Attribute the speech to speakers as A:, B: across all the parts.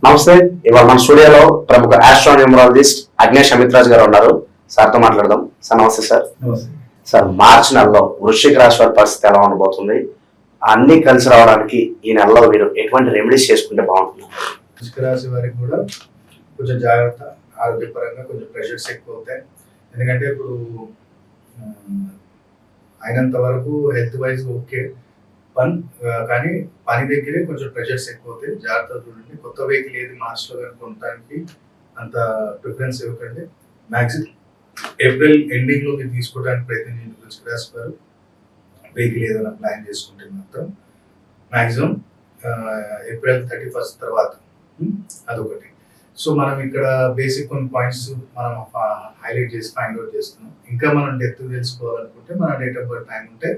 A: నమస్తే. ఇవాళ మన స్టూడియోలో ప్రముఖ ఆస్ట్రోన్యూమరాలజిస్ట్ అగ్నేష్ అమిత్రాజ్ గారు ఉన్నారు. సార్తో మాట్లాడదాం. సార్ నమస్తే సార్.
B: నమస్తే
A: సార్, మార్చి నెలలో వృశ్చిక రాశి వారి పరిస్థితి ఎలా ఉండబోతుంది? అన్ని కలిసి రావడానికి ఈ నెలలో మీరు ఎటువంటి రెమెడీస్ చేసుకుంటే బాగుంటుంది?
B: వృశ్చిక రాశి వారికి కూడా కొంచెం జాగ్రత్త, ఆరోగ్యపరంగా కొంచెం ప్రెషర్స్ ఎక్కువ అవుతాయి. ఎందుకంటే ఇప్పుడు అయినంత వరకు హెల్త్ వైజ్ ఓకే కానీ పని దగ్గరే కొంచెం ప్రెషర్స్ ఎక్కువ అవుతాయి. జాగ్రత్తగా చూడండి. కొత్త వెహికల్ ఏది మార్చిలో కానీ కొనడానికి అంత ప్రిఫరెన్స్ ఇవ్వకండి. మ్యాక్సిమం ఏప్రిల్ ఎండింగ్ లో మీరు తీసుకోవడానికి ప్రయత్నించండి. వృశ్చిక రాశి వారు వెహికల్ ఏదైనా ప్లాన్ చేసుకుంటే మాత్రం మ్యాక్సిమం ఏప్రిల్ 31 తర్వాత అదొకటి. సో మనం ఇక్కడ బేసిక్ కొన్ని పాయింట్స్ మనం హైలైట్ చేసి ఫైండ్ అవుట్ చేస్తున్నాం. ఇంకా మనం డెప్త్ తెలుసుకోవాలనుకుంటే మన డేట్ ఆఫ్ బర్త్ టైం ఉంటే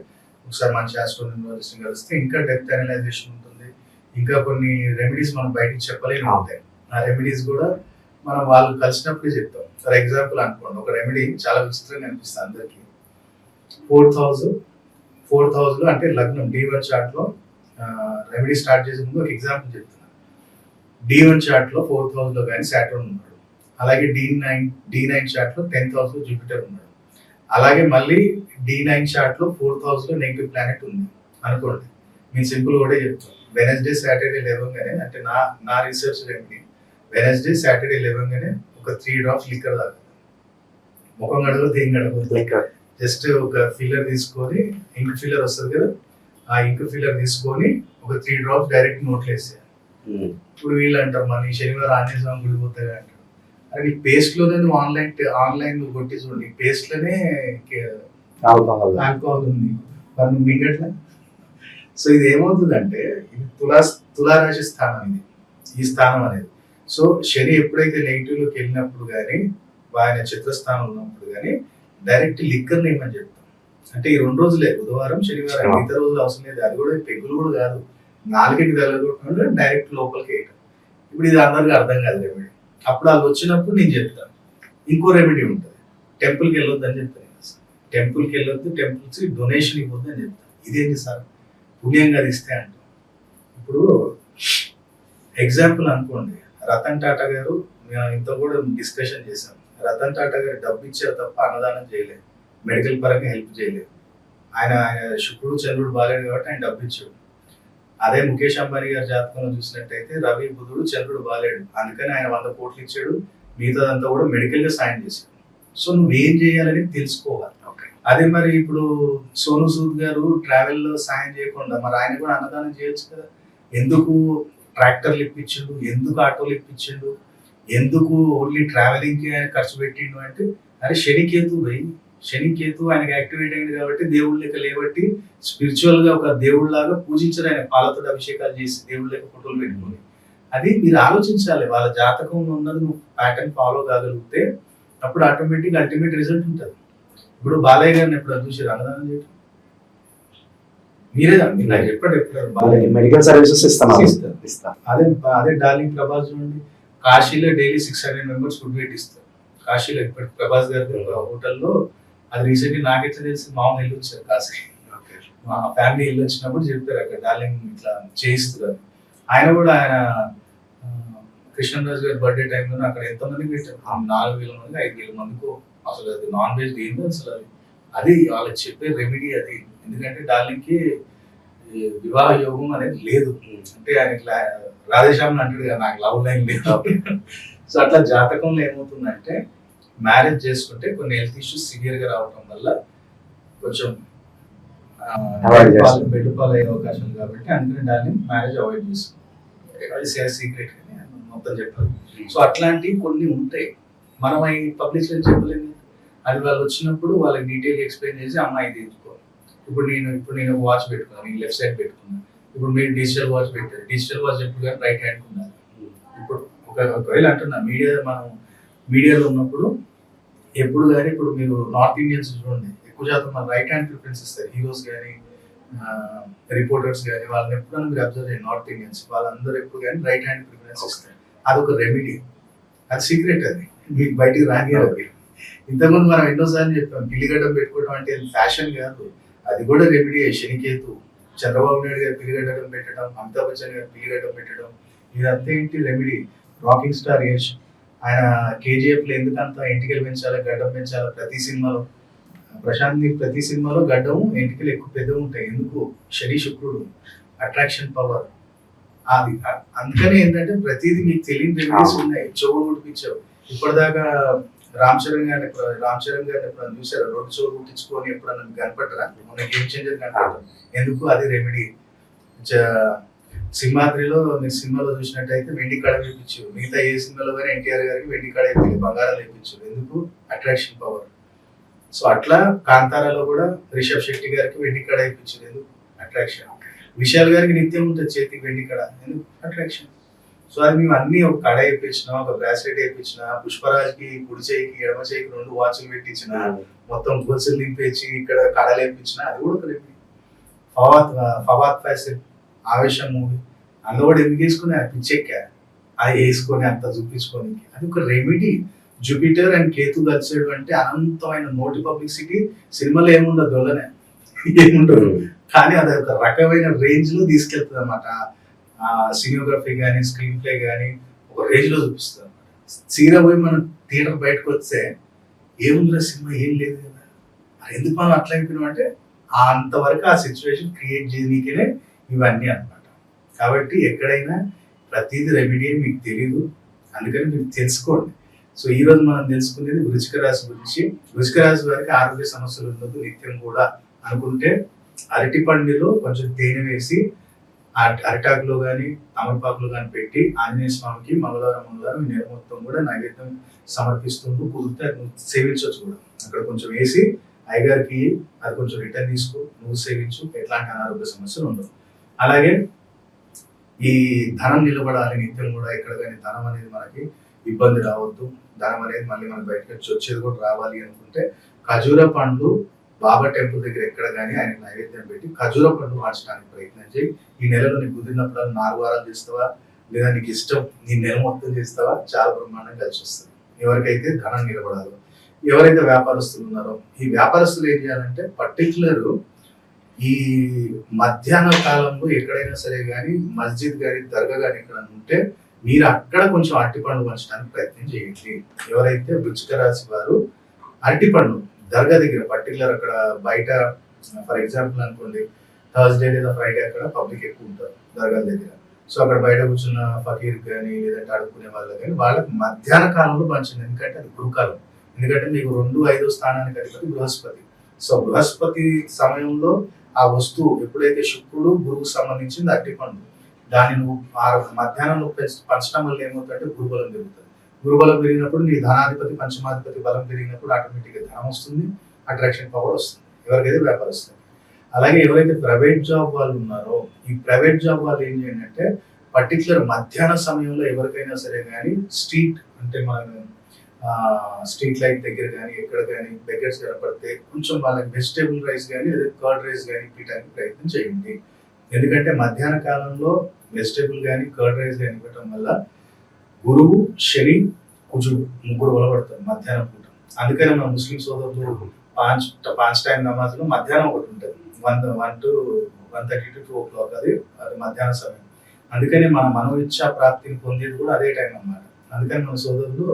B: ఒకసారి మంచి ఆస్ట్రోన్యూమరాలజిస్ట్ కలిస్తే ఇంకా డెప్త్ అనలైజేషన్ ఉంటుంది. ఇంకా కొన్ని రెమెడీస్ మనం బయటికి చెప్పలేని ఉంటాయి. ఆ రెమెడీస్ కూడా మనం వాళ్ళు కలిసినప్పుడే చెప్తాం. ఫర్ ఎగ్జాంపుల్ అనుకోండి, ఒక రెమెడీ చాలా విచిత్రంగా అనిపిస్తుంది అందరికి. 4,000 లో అంటే లగ్నం D1 చార్ట్ లో రెమెడీ స్టార్ట్ చేసే ముందు ఒక ఎగ్జాంపుల్ చెప్తున్నాను. D1 చార్ట్ లో 4,000 లో కానీ సాటర్న్ ఉన్నాడు. అలాగే D9 చార్ట్ లో 10,000 లో జూపిటర్ ఉన్నాడు. అలాగే మళ్ళీ D9 చార్ట్ లో 4,000 లో నెగిటివ్ ప్లానెట్ ఉంది అనుకోండి. నేను సింపుల్ కూడా చెప్తాను. వెనస్డే సాటర్డే లేవగానే, అంటే నా రీసెర్చ్ రెమెడీ, వెనస్డే సాటర్డే లేవగానే ఒక 3 drops లిక్కర్ తాగాలి. ముఖం గడగదు, దేని గడగదు. జస్ట్ ఒక ఫిల్లర్ తీసుకొని, ఇంక్ ఫిల్లర్ వస్తుంది కదా, ఆ ఇంక్ ఫిల్లర్ తీసుకొని ఒక 3 drops డైరెక్ట్ నోట్లో వేసేయాలి. ఇప్పుడు వీళ్ళు అంటారు, మన శనివారం ఆంజనేయ స్వామి గుడి పోతాయి అంటారు. అది పేస్ట్ లోనే నువ్వు ఆన్లైన్ నువ్వు కొట్టి చూడండి, పేస్ట్ లోనే ఆల్కహాల్ ఉంది, మరి మిగట్లా. సో ఇది ఏమవుతుందంటే, ఇది తులారాశి స్థానం, ఈ స్థానం అనేది. సో శని ఎప్పుడైతే నెగిటివ్ లోకి వెళ్ళినప్పుడు కానీ, ఆయన చిత్రస్థానం ఉన్నప్పుడు కానీ డైరెక్ట్ లిక్కర్ నేమని చెప్తాం. అంటే ఈ 2 రోజులే, బుధవారం శనివారం, మిగతా రోజులు అవసరం లేదు. అది కూడా పెగ్గులు కూడా కాదు, 4కి తెలగొట్టకుండా డైరెక్ట్ లోపలికి వేయటం. ఇప్పుడు ఇది అందరికీ అర్థం కాదు రెమెడీ. అప్పుడు వాళ్ళు వచ్చినప్పుడు నేను చెప్తాను. ఇంకో రెమెడీ ఉంటుంది, టెంపుల్కి వెళ్ళొద్దు అని చెప్తాను. టెంపుల్కి వెళ్ళొద్దు, టెంపుల్స్ డొనేషన్ ఇవ్వద్దు అని చెప్తాను. ఇదేంటి సార్, పుణ్యంగా ఇస్తే అంటాం. ఇప్పుడు ఎగ్జాంపుల్ అనుకోండి, రతన్ టాటా గారు, ఇంత కూడా డిస్కషన్ చేశాం. రతన్ టాటా గారు డబ్బు ఇచ్చారు తప్ప అన్నదానం చేయలేదు, మెడికల్ పరంగా హెల్ప్ చేయలేదు. ఆయన శుక్రుడు చంద్రుడు బాలేడు కాబట్టి ఆయన డబ్బు ఇచ్చాడు. అదే ముఖేష్ అంబానీ గారి జాతకంలో చూసినట్టయితే రవి బుధుడు చంద్రుడు బాలేడు, అందుకని ఆయన 100 కోట్లు ఇచ్చాడు. మిగతాదంతా కూడా మెడికల్ గా సాయం చేశాడు. సో నువ్వు ఏం చేయాలని తెలుసుకోవాలి. అదే మరి ఇప్పుడు సోను సూద్ గారు ట్రావెల్ లో సాయం చేయకుండా మరి ఆయన కూడా అన్నదానం చేయొచ్చు కదా. ఎందుకు ట్రాక్టర్లు ఇప్పించిండు, ఎందుకు ఆటోలు ఇప్పించిండు, ఎందుకు ఓన్లీ ట్రావెలింగ్ కి ఆయన ఖర్చు పెట్టిండు అంటే, అరే శనికేతు ఆయనకి యాక్టివేట్ అయింది కాబట్టి దేవుళ్ళ లెక్క లేబట్టి స్పిరిచువల్ గా ఒక దేవుళ్ళ లాగా పూజించారు. ఆయన పాలతో అభిషేకాలు చేసి దేవుళ్ళ లెక్క ఫోటోలు పెట్టుకుని. అది మీరు ఆలోచించాలి. వాళ్ళ జాతకంలో ఉన్నది నువ్వు ప్యాటర్న్ ఫాలో కాగలిగితే అప్పుడు ఆటోమేటిక్ అల్టిమేట్ రిజల్ట్ ఉంటుంది. ఇప్పుడు బాలయ్య గారిని ఎప్పుడు చూసారు అన్నదానం చేయటం? మీరే నాకు చెప్పండి. ఎప్పుడు
A: మెడికల్ సర్వీసెస్ ఇస్తాను.
B: అదే డార్లింగ్ ప్రభాస్ చూడండి, కాశీలో డైలీ 600 members ఫుడ్ పెట్టిస్తారు. కాశీలో ఇప్పటి ప్రభాస్ గారి హోటల్లో, అది రీసెంట్లీ నాకు ఎట్లా తెలిసి, మామూలు వెళ్ళి వచ్చారు కాశీ, మా ఫ్యామిలీ వెళ్ళి వచ్చినప్పుడు చెప్పారు అక్కడ డార్లింగ్ ఇట్లా చేయిస్తున్నారు. ఆయన కూడా ఆయన కృష్ణరాజు గారి బర్త్డే టైంలో అక్కడ ఎంతమందికి పెట్టారు, 4,000 మంది 5,000 మందికి. అసలు అది నాన్ వెజ్ ఏందో అసలు అది వాళ్ళకి చెప్పే రెమెడీ అది. ఎందుకంటే డార్లింగ్ కి వివాహ యోగం అనేది లేదు. అంటే ఆయన రాధేశ్యామ్ అంటాడు కదా, నాకు లవ్ లైన్ లేదు. సో అట్లా జాతకంలో ఏమవుతుందంటే, మ్యారేజ్ చేసుకుంటే కొన్ని హెల్త్ ఇష్యూస్ సివియర్ గా రావడం వల్ల కొంచెం బెడ్ పాలు అయ్యే అవకాశం కాబట్టి అందుకని డార్లింగ్ మ్యారేజ్ అవాయిడ్ చేస్తుంది. సీక్రెట్ అని మొత్తం చెప్పాలి. సో అట్లాంటివి కొన్ని ఉంటాయి, మనం అవి పబ్లిక్ లో చెప్పలేము. అది వాళ్ళు వచ్చినప్పుడు వాళ్ళకి డీటెయిల్ ఎక్స్ప్లెయిన్ చేసి, అమ్మాయి తీసుకోవాలి. ఇప్పుడు నేను వాచ్ పెట్టుకున్నాను, నేను లెఫ్ట్ సైడ్ పెట్టుకున్నాను. ఇప్పుడు మీరు డిజిటల్ వాచ్ పెట్టారు, డిజిటల్ వాచ్ ఎప్పుడు కానీ రైట్ హ్యాండ్ ఉన్నారు. ఇప్పుడు ఒకవేళ అంటున్నా, మనం మీడియాలో ఉన్నప్పుడు ఎప్పుడు కానీ, ఇప్పుడు మీరు నార్త్ ఇండియన్స్ చూడండి, ఎక్కువ శాతం మన రైట్ హ్యాండ్ ప్రిఫరెన్స్ ఇస్తారు. హీరోస్ కానీ రిపోర్టర్స్ కానీ వాళ్ళని ఎప్పుడైనా మీరు అబ్జర్వ్ చేయండి, నార్త్ ఇండియన్స్ వాళ్ళందరూ ఎప్పుడు కానీ రైట్ హ్యాండ్ ప్రిఫరెన్స్ ఇస్తారు. అదొక రెమెడీ, అది సీక్రెట్, అది మీకు బయటికి రాని. ఇంతకుముందు మనం ఎన్నోసార్లు చెప్పాం, పిల్లిగడ్డం పెట్టుకోవడం అంటే ఫ్యాషన్ కాదు, అది కూడా రెమెడీ. శనికేతు, చంద్రబాబు నాయుడు గారు పిల్లిగడ్డం పెట్టడం, అమితాబ్ బచ్చన్ గారు పిల్లిగడ్డం పెట్టడం, ఇదంతా ఏంటి రెమెడీ. రాకింగ్ స్టార్ యష్ ఆయన కేజీఎఫ్ లో ఎందుకంత ఎంటికలు పెంచాలి, గడ్డం పెంచాలి ప్రతి సినిమాలో. ప్రశాంత్ నీల్ ప్రతి సినిమాలో గడ్డం ఎంటికలు ఎక్కువ పెద్దగా ఉంటాయి. ఎందుకు? శని శుక్రుడు, అట్రాక్షన్ పవర్. అది అందుకని ఏంటంటే ప్రతిదీ మీకు తెలియని రెమెడీస్ ఉన్నాయి. చెవులు కుట్టించావు ఇప్పటిదాకా. రామ్ చరణ్ గారిని ఎప్పుడన్నా చూసారా? రెండు చెవులు కుట్టించుకొని ఎప్పుడన్నా కనపడరా? మన గేమ్ చేంజర్ కనపడరు. ఎందుకు? అది రెమెడీ. సింహాద్రిలో మీరు సినిమాలో చూసినట్టయితే వెండి కడ వేయించు. మిగతా ఏ సినిమాలో కానీ ఎన్టీఆర్ గారికి వెండి కడ వేయించి బంగారం వేయించు. ఎందుకు? Attraction power. సో అట్లా కాంతారాలో కూడా రిషబ్ శెట్టి గారికి వెండి కడ వేయించింది. ఎందుకు? అట్రాక్షన్. విశాల్ గారికి నిత్యం ఉంటుంది చేతికి వెండి కడ. ఎందుకు? అట్రాక్షన్. సో అది మేము అన్ని ఒక కడ వేయించిన, ఒక బ్రాస్లెట్ వేయించిన, పుష్పరాజ్కి కుడి చేయికి ఎడమ చేయికి 2 వాచ్లు పెట్టించిన, మొత్తం గొలుసులు నింపేసి ఇక్కడ కడలు వేయించిన, అది కూడా ఒక రెమెడీ. ఫవాద్ ఫాసిల్ ఆవేశం మూవీ అందులో కూడా ఎందుకు వేసుకుని పిచ్చెక్కా అది వేసుకొని అంత చూపించుకొని, అది ఒక రెమెడీ. జూపిటర్ అండ్ కేతు కలిసాడు అంటే అనంతమైన నోటి పబ్లిసిటీ. సినిమాలో ఏముండదు, దొల్లనే ఏముండదు, కానీ అది ఒక రకమైన రేంజ్ లో తీసుకెళ్తుంది అనమాట. సినిమోగ్రఫీ కానీ స్క్రీన్ ప్లే కానీ ఒక రేంజ్ లో చూపిస్తుంది అనమాట. సీరా పోయి మనం థియేటర్ బయటకు వస్తే ఏముందిరా సినిమా, ఏం లేదు కదా, మరి ఎందుకు మనం అట్లా అయిపోయినాం అంటే అంతవరకు ఆ సిచ్యువేషన్ క్రియేట్ చేయడానికే ఇవన్నీ అనమాట. కాబట్టి ఎక్కడైనా ప్రతిదీ రెమెడీ మీకు తెలియదు, అందుకని మీరు తెలుసుకోండి. సో ఈ రోజు మనం తెలుసుకునేది వృశ్చిక రాశి గురించి. వృశ్చిక రాశి వారికి ఆరోగ్య సమస్యలు ఉండదు నిత్యం కూడా అనుకుంటే అరటి పండులో కొంచెం తేనె వేసి అరిటాకులో కానీ తమలపాకులో కానీ పెట్టి ఆంజనేయ స్వామికి మంగళవారం ఈ నెల మొత్తం కూడా నైవేద్యం సమర్పిస్తుంటూ కుదిరితే అది సేవించవచ్చు కూడా. అక్కడ కొంచెం వేసి అయ్యగారికి అది కొంచెం రిటర్న్ తీసుకో, నువ్వు సేవించు, ఎట్లాంటి అనారోగ్య సమస్యలు ఉండవు. అలాగే ఈ ధనం నిలబడాలి నిత్యం కూడా, ఎక్కడ కానీ ధనం అనేది మనకి ఇబ్బంది రావద్దు, ధనం అనేది మళ్ళీ మన బయటకు వచ్చేది కూడా రావాలి అనుకుంటే ఖజూర పండ్లు బాబా టెంపుల్ దగ్గర ఎక్కడ కానీ ఆయన నైవేద్యం పెట్టి ఖజూర పండ్లు మార్చడానికి ప్రయత్నం చేయి. ఈ నెలలో నీకు కుదిరినప్పుడు 4 వారాలు చేస్తావా, లేదా నీకు ఇష్టం నీ నెల మొత్తం చేస్తావా, చాలా బ్రహ్మాండంగా కలిసి వస్తుంది. ఎవరికైతే ధనం నిలబడాలో, ఎవరైతే వ్యాపారస్తులు ఉన్నారో, ఈ వ్యాపారస్తులు ఏం చేయాలంటే పర్టికులర్ ఈ మధ్యాహ్న కాలంలో ఎక్కడైనా సరే కానీ మస్జిద్ కానీ దర్గా కానీ ఎక్కడైనా ఉంటే మీరు అక్కడ కొంచెం అరటిపండు పంచడానికి ప్రయత్నం చేయండి. ఎవరైతే వృశ్చిక రాశి వారు అరటిపండు దర్గా దగ్గర పర్టికులర్ అక్కడ బయట, ఫర్ ఎగ్జాంపుల్ అనుకోండి థర్స్డే లేదా ఫ్రైడే అక్కడ పబ్లిక్ ఎక్కువ ఉంటారు దర్గాల దగ్గర. సో అక్కడ బయట కూర్చున్న ఫకీర్ కానీ లేదంటే అడుక్కునే వాళ్ళకి కానీ వాళ్ళకి మధ్యాహ్న కాలంలో పంచండి. ఎందుకంటే అది గురుకాలం. ఎందుకంటే మీకు 2-5 స్థానానికి అధిపతి బృహస్పతి. సో బృహస్పతి సమయంలో ఆ వస్తువు ఎప్పుడైతే శుక్రుడు గురువుకు సంబంధించింది అరటిపండు, దాన్ని నువ్వు మధ్యాహ్నంలో పంచడం వల్ల ఏమవుతుందంటే గురుబలం పెరుగుతుంది. గురుబలం పెరిగినప్పుడు నీ ధనాధిపతి పంచమాధిపతి బలం పెరిగినప్పుడు ఆటోమేటిక్గా ధనం వస్తుంది, అట్రాక్షన్ పవర్ వస్తుంది ఎవరికైతే వ్యాపారస్తుంది. అలాగే ఎవరైతే ప్రైవేట్ జాబ్ వాళ్ళు ఉన్నారో, ఈ ప్రైవేట్ జాబ్ వాళ్ళు ఏం చేయండి అంటే పర్టికులర్ మధ్యాహ్న సమయంలో ఎవరికైనా సరే కానీ స్ట్రీట్ అంటే మన స్ట్రీట్ లైట్ దగ్గర కానీ ఎక్కడ కానీ బెగ్గర్స్ కనపడితే కొంచెం వాళ్ళకి వెజిటేబుల్ రైస్ కానీ లేదా కర్డ్ రైస్ కానీ ఇవ్వడానికి ప్రయత్నం చేయండి. ఎందుకంటే మధ్యాహ్న కాలంలో వెజిటేబుల్ కానీ కర్డ్ రైస్ కానీ ఇవ్వటం వల్ల గురువు, శని, కుజుడు ముగ్గురు బలపడతారు మధ్యాహ్నం పూట. అందుకని మన ముస్లిం సోదరులు పాంచ్ టైం నమాజ్లో మధ్యాహ్నం ఒకటి ఉంటుంది, 1 to 1:30 to 2 o'clock, అది మధ్యాహ్న సమయం. అందుకని మన మనోఇచ్ఛా ప్రాప్తిని పొందేది కూడా అదే టైం అన్నమాట. అందుకని మన సోదరులు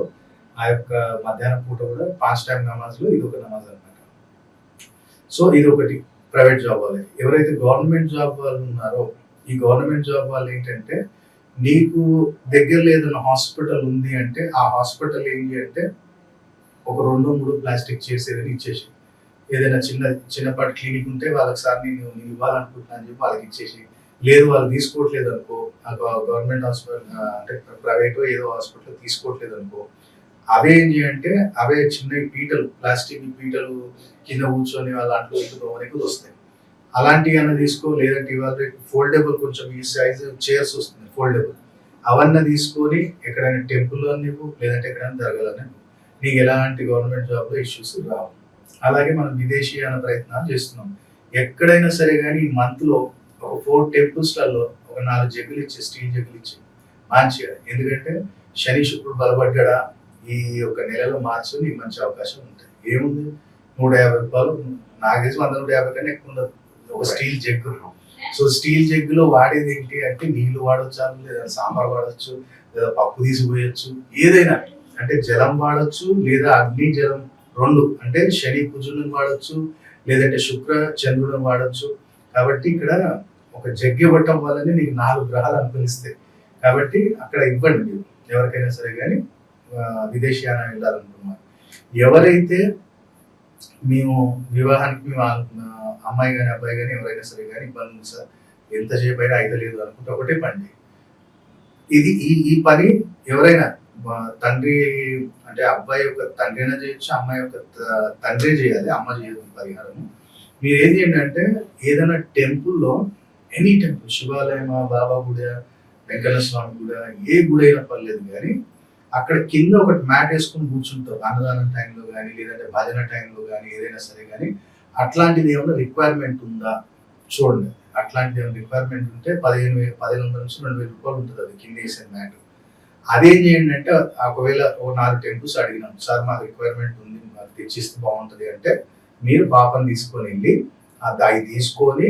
B: ఆ యొక్క మధ్యాహ్నం పూట కూడా 5 టైం నమాజ్లో ఇది ఒక నమాజ్ అనమాట. సో ఇది ఒకటి ప్రైవేట్ జాబ్ వాళ్ళకి. ఎవరైతే గవర్నమెంట్ జాబ్ వాళ్ళు ఉన్నారో, ఈ గవర్నమెంట్ జాబ్ వాళ్ళు ఏంటంటే నీకు దగ్గరలో ఏదైనా హాస్పిటల్ ఉంది అంటే ఆ హాస్పిటల్ ఏంటి అంటే ఒక 2-3 ప్లాస్టిక్ చైర్స్ ఏదైనా ఇచ్చేసి, ఏదైనా చిన్నపాటి క్లినిక్ ఉంటే వాళ్ళకి సార్ నేను ఇవ్వాలనుకుంటున్నాను అని చెప్పి వాళ్ళకి ఇచ్చేసి, లేదు వాళ్ళు తీసుకోవట్లేదు అనుకో, గవర్నమెంట్ హాస్పిటల్ అంటే ప్రైవేట్ ఏదో హాస్పిటల్ తీసుకోవట్లేదు అనుకో, అవే ఏం చేయంటే అవే చిన్న పీటలు, ప్లాస్టిక్ పీటలు కింద కూర్చొని వాళ్ళ అంట్లో వరకు వస్తాయి. అలాంటివి అన్న తీసుకో, లేదంటే ఇవాళ ఫోల్డబుల్ కొంచెం ఈ సైజు చైర్స్ వస్తుంది ఫోల్డబుల్, అవన్నీ తీసుకొని ఎక్కడైనా టెంపుల్లో నీకు లేదంటే ఎక్కడైనా జరగాలని నీకు ఎలాంటి గవర్నమెంట్ జాబ్లో ఇష్యూస్ రావు. అలాగే మనం విదేశీయాన ప్రయత్నాలు చేస్తున్నాం. ఎక్కడైనా సరే కానీ ఈ మంత్లో ఒక 4 టెంపుల్స్లలో ఒక 4 జగ్గులు ఇచ్చి, స్టీల్ జగ్గులు ఇచ్చి మంచిగా. ఎందుకంటే శని శుక్రుడు బలపడ్డా ఈ యొక్క నెలలో మార్చి నీకు మంచి అవకాశం ఉంటాయి. ఏముంది 150 రూపాయలు, నాకు తెలిసి 100-150 కన్నా ఎక్కువ ఉండదు ఒక స్టీల్ జగ్గు. సో స్టీల్ జగ్గులో వాడేది ఏంటి అంటే నీళ్లు వాడొచ్చు, లేదా సాంబార్ వాడచ్చు, లేదా పప్పు తీసిపోయొచ్చు, ఏదైనా అంటే జలం వాడచ్చు, లేదా అగ్ని జలం రెండు అంటే శని కుజులను వాడచ్చు, లేదంటే శుక్ర చంద్రులను వాడచ్చు. కాబట్టి ఇక్కడ ఒక జగ్గు ఇవ్వటం వల్లనే నీకు 4 గ్రహాలు అనుకూలిస్తాయి. కాబట్టి అక్కడ ఇవ్వండి మీరు ఎవరికైనా సరే. కానీ విదేశీయానం వెళ్ళాలనుకున్నారు ఎవరైతే మేము వివాహానికి మేము అమ్మాయి కానీ అబ్బాయి కానీ ఎవరైనా సరే కానీ ఇబ్బంది ఉంది సార్, ఎంతసేపు అయినా అయితే లేదు అనుకుంటే ఒకటే పని చేయండి. ఇది ఈ పని ఎవరైనా తండ్రి అంటే అబ్బాయి యొక్క తండ్రి అయినా చేయొచ్చు, అమ్మాయి యొక్క తండ్రి చేయాలి, అమ్మ చేయదు పరిహారము. మీరు ఏం చేయండి అంటే ఏదైనా టెంపుల్లో, ఎనీ టెంపుల్, శివాలయమా, బాబా గుడి, వెంకన్న స్వామి గుడి, ఏ గుడి అయినా పర్లేదు, కానీ అక్కడ కింద ఒకటి మ్యాట్ వేసుకొని కూర్చుంటారు అన్నదానం టైంలో కానీ, లేదంటే భజన టైంలో కానీ, ఏదైనా సరే కానీ. అట్లాంటిది ఏమైనా రిక్వైర్మెంట్ ఉందా చూడండి. అట్లాంటిది ఏమైనా రిక్వైర్మెంట్ ఉంటే 1500 నుంచి 2000 రూపాయలు ఉంటుంది అది కింద వేసే మ్యాట్. అదేం చేయండి అంటే ఒకవేళ 4 టెంపుల్స్ అడిగినాం సార్ మాకు రిక్వైర్మెంట్ ఉంది, మాకు తెచ్చిస్తే బాగుంటుంది అంటే మీరు పాపం తీసుకొని వెళ్ళి అది తీసుకొని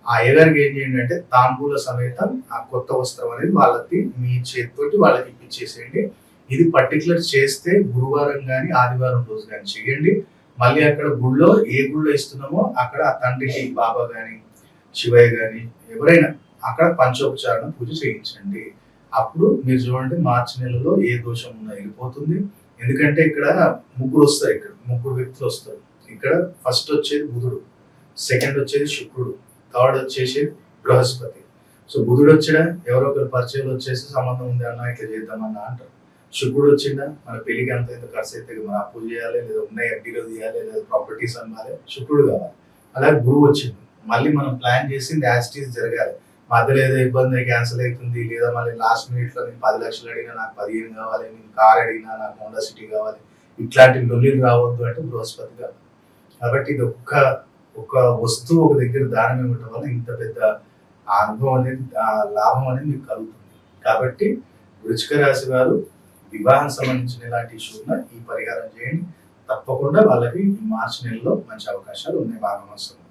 B: ఆ అయ్యగారికి ఏం చేయండి అంటే తాంబూల సమేతం ఆ కొత్త వస్త్రం అనేది వాళ్ళకి మీ చేతితోటి వాళ్ళకి ఇప్పించేసేయండి. ఇది పర్టికులర్ చేస్తే గురువారం కానీ ఆదివారం రోజు కానీ చేయండి. మళ్ళీ అక్కడ గుళ్ళో ఏ గుళ్ళో ఇస్తున్నామో అక్కడ ఆ తండ్రికి బాబా కానీ శివయ్య కానీ ఎవరైనా అక్కడ పంచోపచారణ పూజ చేయించండి. అప్పుడు మీరు చూడండి మార్చి నెలలో ఏ దోషం ఉన్నా వెళ్ళిపోతుంది. ఎందుకంటే ఇక్కడ ముగ్గురు వస్తారు, ఇక్కడ ముగ్గురు వ్యక్తులు వస్తారు. ఇక్కడ ఫస్ట్ వచ్చేది బుధుడు, సెకండ్ వచ్చేది శుక్రుడు, థర్డ్ వచ్చేసి బృహస్పతి. సో బుధుడు వచ్చాడా ఎవరో ఒకరు పరిచయం వచ్చేసి సంబంధం ఉంది అన్న ఇట్లా చేద్దామన్నా అంటారు. శుక్రుడు వచ్చిందా మన పెళ్లికి ఎంత ఖర్చు అయితే మన అప్పు చేయాలి, లేదా ఉన్నాయి ఎఫ్డీలో తీయాలి, లేదా ప్రాపర్టీస్ అమ్మాలి, శుక్రుడు కావాలి. అలాగే గురువు వచ్చింది, మళ్ళీ మనం ప్లాన్ చేసింది యాజిటీస్ జరగాలి. మధ్యలో ఏదో ఇబ్బంది క్యాన్సిల్ అవుతుంది, లేదా మళ్ళీ లాస్ట్ మినిట్ లో నేను 10 లక్షలు అడిగినా నాకు 15 కావాలి, నేను కార్ అడిగినా నాకు హోండా సిటీ కావాలి, ఇట్లాంటి లొల్లీలు రావద్దు అంటే బృహస్పతి కాదు. కాబట్టి ఇది ఒక వస్తువు ఒక దగ్గర దానం ఇవ్వటం వల్ల ఇంత పెద్ద అనుభవం అనేది, లాభం అనేది మీకు కలుగుతుంది. కాబట్టి వృశ్చిక రాశి వారు వివాహం సంబంధించిన ఇలాంటి ఇష్యూ ఉన్న ఈ పరిహారం చేయండి. తప్పకుండా వాళ్ళకి మార్చి నెలలో మంచి అవకాశాలు ఉన్నాయి, బాగా వస్తుంది.